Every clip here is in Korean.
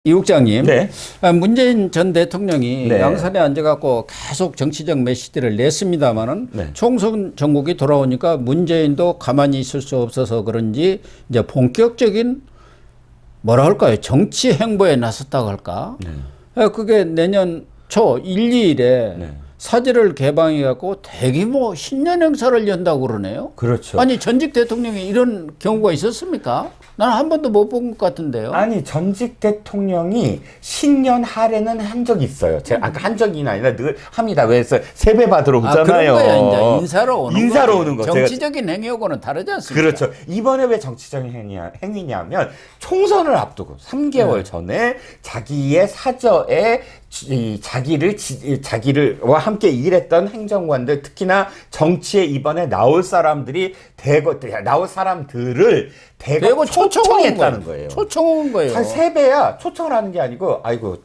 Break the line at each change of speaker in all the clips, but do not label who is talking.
이 국장님,
네.
문재인 전 대통령이
네.
양산에 앉아갖고 계속 정치적 메시지를 냈습니다마는
네.
총선 전국이 돌아오니까 문재인도 가만히 있을 수 없어서 그런지 이제 본격적인 뭐라 할까요? 정치 행보에 나섰다고 할까? 그게 내년 초 1, 2일에
네.
사지를 개방해갖고 대규모 신년 행사를 연다고 그러네요.
그렇죠.
아니 전직 대통령이 이런 경우가 있었습니까? 나는 한 번도 못 본 것 같은데요.
아니 전직 대통령이 신년 할애는 한 적이 있어요. 제가 아까 한 적이 아니라 늘 합니다. 왜서 세배 받으러 오잖아요.
그런 거야 이제 인사로 오는
인사로
거지.
오는 거.
정치적인 행위하고는 다르지 않습니까?
그렇죠. 이번에 왜 정치적인 행위냐면 총선을 앞두고 3개월 전에 자기의 사저에 자기를와 함께 일했던 행정관들, 특히나 정치에 이번에 나올 사람들을 대거 초청했다는 거예요.
초청한 거예요.
사실 세배야 초청을 하는 게 아니고, 아이고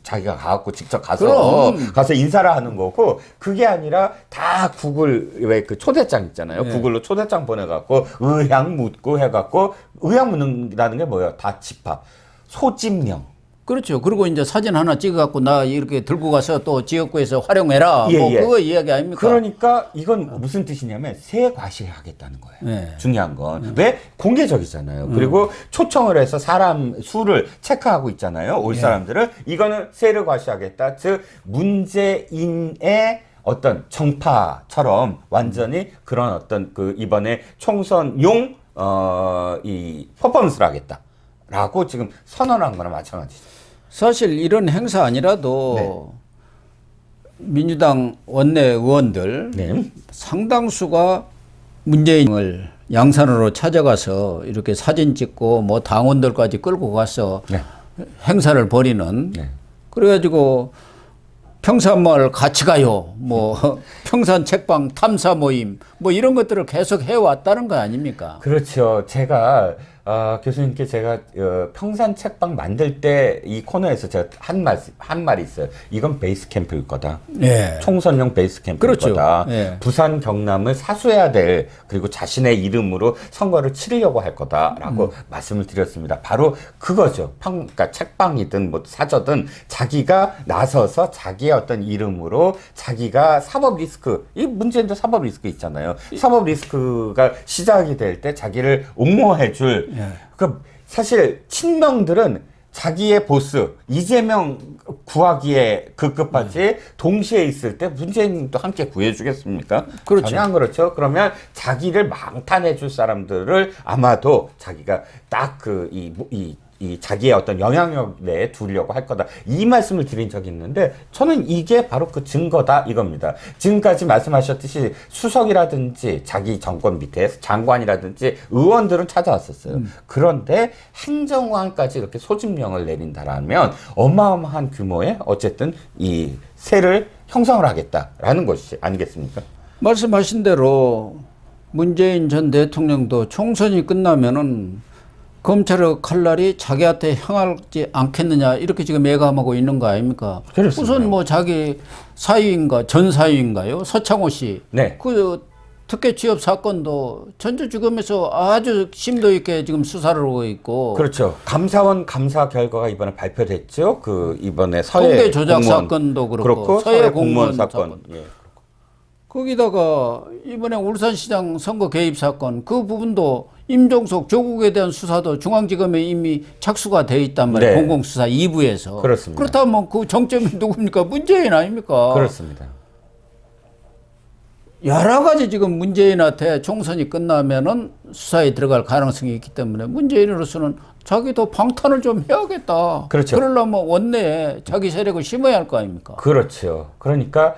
자기가 가갖고 직접 가서 인사를 하는 거고, 그게 아니라 다 구글 왜 그 초대장 있잖아요.
네.
구글로 초대장 보내갖고 의향 묻고 해갖고, 의향 묻는다는 게 뭐예요? 다 집합, 소집령.
그렇죠. 그리고 이제 사진 하나 찍어갖고 나 이렇게 들고 가서 또 지역구에서 활용해라.
예,
뭐
예.
그거 이야기 아닙니까?
그러니까 이건 무슨 뜻이냐면 새 과시하겠다는 거예요.
네.
중요한 건 왜 공개적이잖아요. 그리고 초청을 해서 사람 수를 체크하고 있잖아요. 올 사람들을. 이거는 새를 과시하겠다. 즉 문재인의 어떤 정파처럼 완전히 그런 어떤 그 이번에 총선용 이 퍼포먼스를 하겠다라고 지금 선언한 거나 마찬가지죠.
사실 이런 행사 아니라도 민주당 원내 의원들
네.
상당수가 문재인을 양산으로 찾아가서 이렇게 사진 찍고 뭐 당원들까지 끌고 가서
네.
행사를 벌이는
네.
그래가지고 평산마을 같이 가요. 뭐 평산 책방 탐사 모임 뭐 이런 것들을 계속 해왔다는 거 아닙니까?
그렇죠. 제가 교수님께 제가 평산 책방 만들 때 이 코너에서 제가 한 말이 있어요. 이건 베이스 캠프일 거다.
네.
총선용 베이스 캠프일
그렇죠.
거다.
네.
부산 경남을 사수해야 될, 그리고 자신의 이름으로 선거를 치르려고 할 거다라고 말씀을 드렸습니다. 바로 그거죠. 그러니까 책방이든 뭐 사저든 자기가 나서서 자기의 어떤 이름으로 자기가 사법 리스크, 이 문제인도 사법 리스크 있잖아요. 사법 리스크가 시작이 될 때 자기를 옹호해 줄. 그 사실 친명들은 자기의 보스 이재명 구하기에 급급하지 동시에 있을 때 문재인도 함께 구해주겠습니까?
그렇죠.
전혀 안 그렇죠. 그러면 자기를 망탄해 줄 사람들을 아마도 자기가 딱 이 자기의 어떤 영향력 내에 두려고 할 거다. 이 말씀을 드린 적이 있는데 저는 이게 바로 그 증거다 이겁니다. 지금까지 말씀하셨듯이 수석이라든지 자기 정권 밑에 장관이라든지 의원들은 찾아왔었어요. 그런데 행정관까지 이렇게 소집령을 내린다라면 어마어마한 규모의 어쨌든 이 세를 형성을 하겠다라는 것이 아니겠습니까?
말씀하신 대로 문재인 전 대통령도 총선이 끝나면은 검찰의 칼날이 자기한테 향하지 않겠느냐 이렇게 지금 예감하고 있는 거 아닙니까?
그렇습니다.
우선 뭐 자기 사위인가 전 사위인가요? 서창호 씨.
네.
그 특혜 취업 사건도 전주지검에서 아주 심도 있게 지금 수사를 하고 있고.
그렇죠. 감사원 감사 결과가 이번에 발표됐죠. 그 이번에 서해
통계 조작
공무원,
사건도 그렇고
서해 공무원 사건. 예.
거기다가 이번에 울산시장 선거 개입 사건 그 부분도 임종석 조국에 대한 수사도 중앙지검에 이미 착수가 돼 있단 말이에요.
네.
공공수사 2부에서.
그렇습니다.
그렇다면 그 정점이 누굽니까? 문재인 아닙니까?
그렇습니다.
여러 가지 지금 문재인한테 총선이 끝나면은 수사에 들어갈 가능성이 있기 때문에 문재인으로서는 자기도 방탄을 좀 해야겠다.
그렇죠.
그러려면 원내에 자기 세력을 심어야 할 거 아닙니까?
그렇죠. 그러니까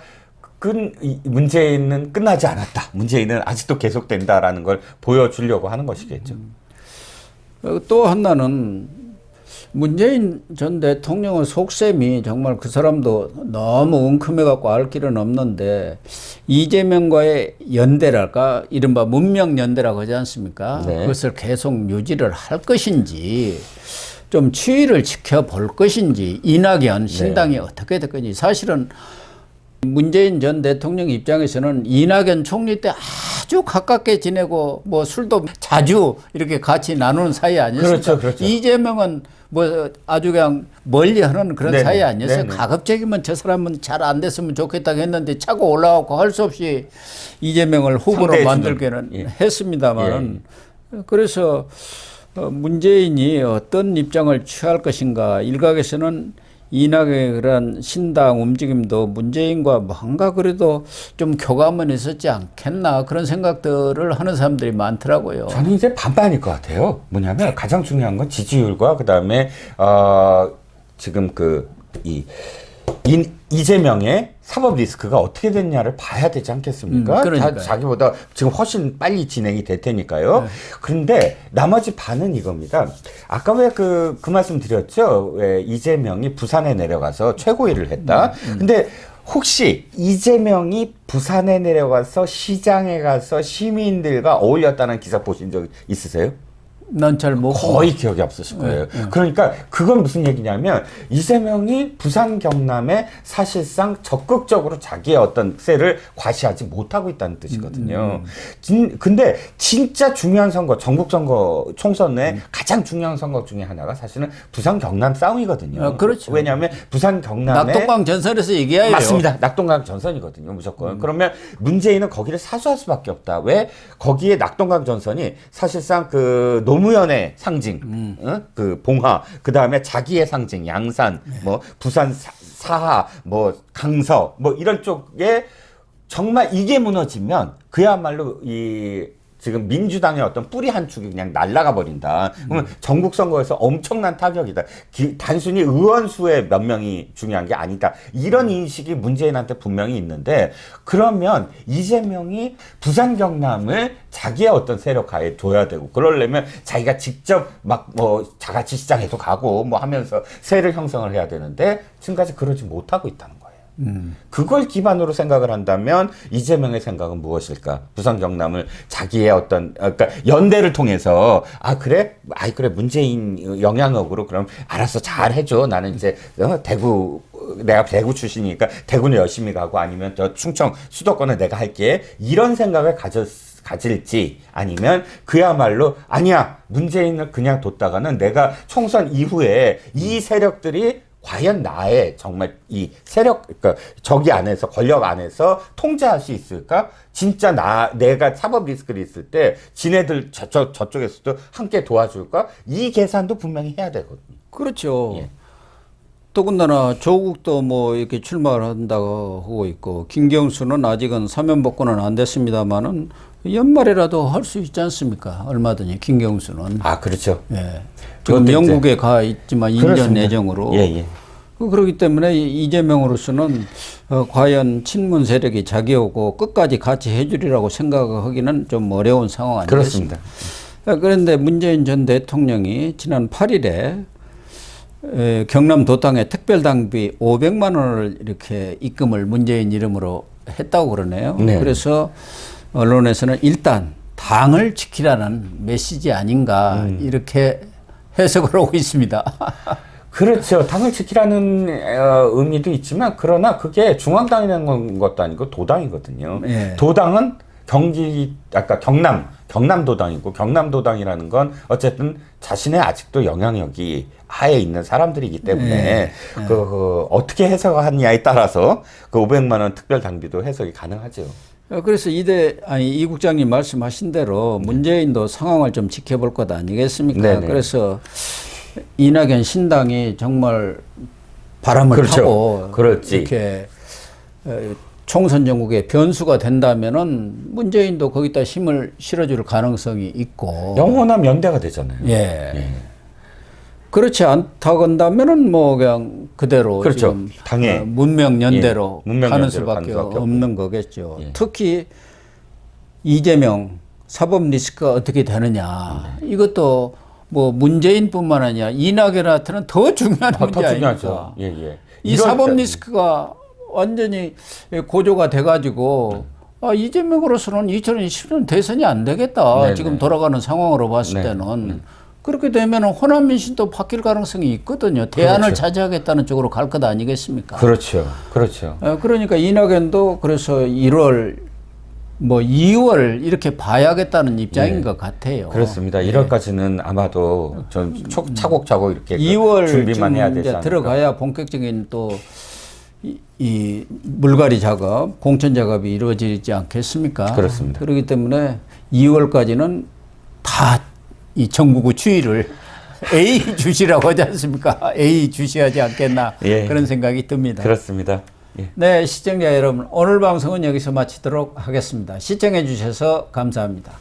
이 문재인은 끝나지 않았다. 문재인은 아직도 계속된다라는 걸 보여주려고 하는 것이겠죠.
또 하나는 문재인 전 대통령의 속셈이 정말 그 사람도 너무 웅큼해갖고 알 길은 없는데 이재명과의 연대랄까 이른바 문명연대라고 하지 않습니까?
네.
그것을 계속 유지를 할 것인지 좀 추이를 지켜볼 것인지 이낙연 신당이 어떻게 될 건지 사실은 문재인 전 대통령 입장에서는 이낙연 총리 때 아주 가깝게 지내고 뭐 술도 자주 이렇게 같이 나누는 사이 아니었습니까?
그렇죠.
이재명은 뭐 아주 그냥 멀리 하는 그런
네네.
사이 아니었어요.
네네.
가급적이면 저 사람은 잘 안 됐으면 좋겠다고 했는데 차고 올라가고 할 수 없이 이재명을 후보로
선대해주는.
만들기는
예.
했습니다만 그래서 문재인이 어떤 입장을 취할 것인가 일각에서는 이낙연의 그런 신당 움직임도 문재인과 뭔가 그래도 좀 교감은 있었지 않겠나 그런 생각들을 하는 사람들이 많더라고요.
저는 이제 반반일 것 같아요. 뭐냐면 가장 중요한 건 지지율과 그다음에 지금 이재명의 사법 리스크가 어떻게 됐냐를 봐야 되지 않겠습니까?
그러니까요.
자기보다 지금 훨씬 빨리 진행이 될 테니까요. 네. 그런데 나머지 반은 이겁니다. 아까 왜 그 말씀 드렸죠? 왜 이재명이 부산에 내려가서 최고위를 했다. 근데 혹시 이재명이 부산에 내려가서 시장에 가서 시민들과 어울렸다는 기사 보신 적 있으세요?
난 잘 못
거의 기억이 없으실 거예요. 그러니까 그건 무슨 얘기냐면 이재명이 부산 경남에 사실상 적극적으로 자기의 어떤 세를 과시하지 못하고 있다는 뜻이거든요. 근데 진짜 중요한 선거, 전국 선거 총선의 가장 중요한 선거 중에 하나가 사실은 부산 경남 싸움이거든요.
그렇죠.
왜냐하면 부산 경남에
낙동강 전선에서 얘기해요.
맞습니다. 낙동강 전선이거든요. 무조건. 그러면 문재인은 거기를 사수할 수밖에 없다. 왜? 거기에 낙동강 전선이 사실상 그 노무현의 상징, 그 봉화, 그 다음에 자기의 상징, 양산, 뭐 부산 사하, 뭐 강서, 뭐 이런 쪽에 정말 이게 무너지면 그야말로 지금 민주당의 어떤 뿌리 한 축이 그냥 날아가 버린다. 그러면 전국 선거에서 엄청난 타격이다. 단순히 의원 수의 몇 명이 중요한 게 아니다. 이런 인식이 문재인한테 분명히 있는데 그러면 이재명이 부산 경남을 자기의 어떤 세력하에 둬야 되고 그러려면 자기가 직접 막 뭐 자가치 시장에도 가고 뭐 하면서 세를 형성을 해야 되는데 지금까지 그러지 못하고 있다는 거예요. 그걸 기반으로 생각을 한다면 이재명의 생각은 무엇일까? 부산 경남을 자기의 어떤 그러니까 연대를 통해서 그래 문재인 영향력으로 그럼 알아서 잘 해줘. 나는 이제 내가 대구 출신이니까 대구는 열심히 가고 아니면 저 충청 수도권은 내가 할게. 이런 생각을 가질지 아니면 그야말로 아니야 문재인을 그냥 뒀다가는 내가 총선 이후에 이 세력들이 과연 나의 정말 이 세력, 그러니까 저기 안에서, 권력 안에서 통제할 수 있을까? 진짜 내가 사법 리스크를 있을 때, 지네들 저쪽에서도 함께 도와줄까? 이 계산도 분명히 해야 되거든요.
그렇죠.
예.
더군다나 조국도 뭐 이렇게 출마를 한다고 하고 있고, 김경수는 아직은 사면복권은 안 됐습니다만은, 연말이라도 할 수 있지 않습니까? 얼마든지, 김경수는.
그렇죠.
예. 지금 영국에 가 있지만 2년 예정으로.
예.
그렇기 때문에 이재명으로서는 과연 친문 세력이 자기하고 끝까지 같이 해주리라고 생각하기는 좀 어려운 상황 아니겠습니까?
그렇습니다.
그런데 문재인 전 대통령이 지난 8일에 경남 도당에 특별당비 500만 원을 이렇게 입금을 문재인 이름으로 했다고 그러네요.
네.
그래서 언론에서는 일단 당을 지키라는 메시지 아닌가 이렇게 해석을 하고 있습니다.
그렇죠. 당을 지키라는 의미도 있지만 그러나 그게 중앙당이라는 것도 아니고 도당이거든요.
예.
도당은 경남도당이고 경남도당이라는 건 어쨌든 자신의 아직도 영향력이 하에 있는 사람들이기 때문에 어떻게 해석하느냐에 따라서 그 500만 원 특별 당비도 해석이 가능하죠.
그래서 이 국장님 말씀하신 대로 문재인도 상황을 좀 지켜볼 것 아니겠습니까?
네네.
그래서 이낙연 신당이 정말 바람을
그렇죠.
타고
그렇지.
이렇게 총선 전국에 변수가 된다면은 문재인도 거기다 힘을 실어줄 가능성이 있고
영원한 연대가 되잖아요.
예. 그렇지 않다고 한다면은 뭐 그냥 그대로
그렇죠.
지금
당의
문명 연대로
문명
가는
연대로
수밖에
가는 수밖에
없는 거겠죠.
예.
특히 이재명 사법 리스크가 어떻게 되느냐 이것도 뭐 문재인뿐만 아니라 이낙연한테는 더 중요한 문제
더
아닙니까?
중요하죠. 예.
이 사법 리스크가 완전히 고조가 돼가지고 이재명으로서는 2020년 대선이 안 되겠다.
네네.
지금 돌아가는 상황으로 봤을 때는. 그렇게 되면 호남 민심도 바뀔 가능성이 있거든요. 대안을
그렇죠.
차지하겠다는 쪽으로 갈 것 아니겠습니까?
그렇죠.
그러니까 이낙연도 그래서 1월 뭐 2월 이렇게 봐야겠다는 입장인
예.
것 같아요.
그렇습니다. 1월까지는 아마도 좀 차곡차곡 이렇게
2월
준비만 해야 되지
이제
않을까.
들어가야 본격적인 또 이 물갈이 작업, 공천 작업이 이루어지지 않겠습니까?
그렇습니다.
그렇기 때문에 2월까지는 다 이 정부구 추이를 A 주시라고 하지 않습니까? A 주시하지 않겠나
예.
그런 생각이 듭니다.
그렇습니다. 예.
네, 시청자 여러분, 오늘 방송은 여기서 마치도록 하겠습니다. 시청해 주셔서 감사합니다.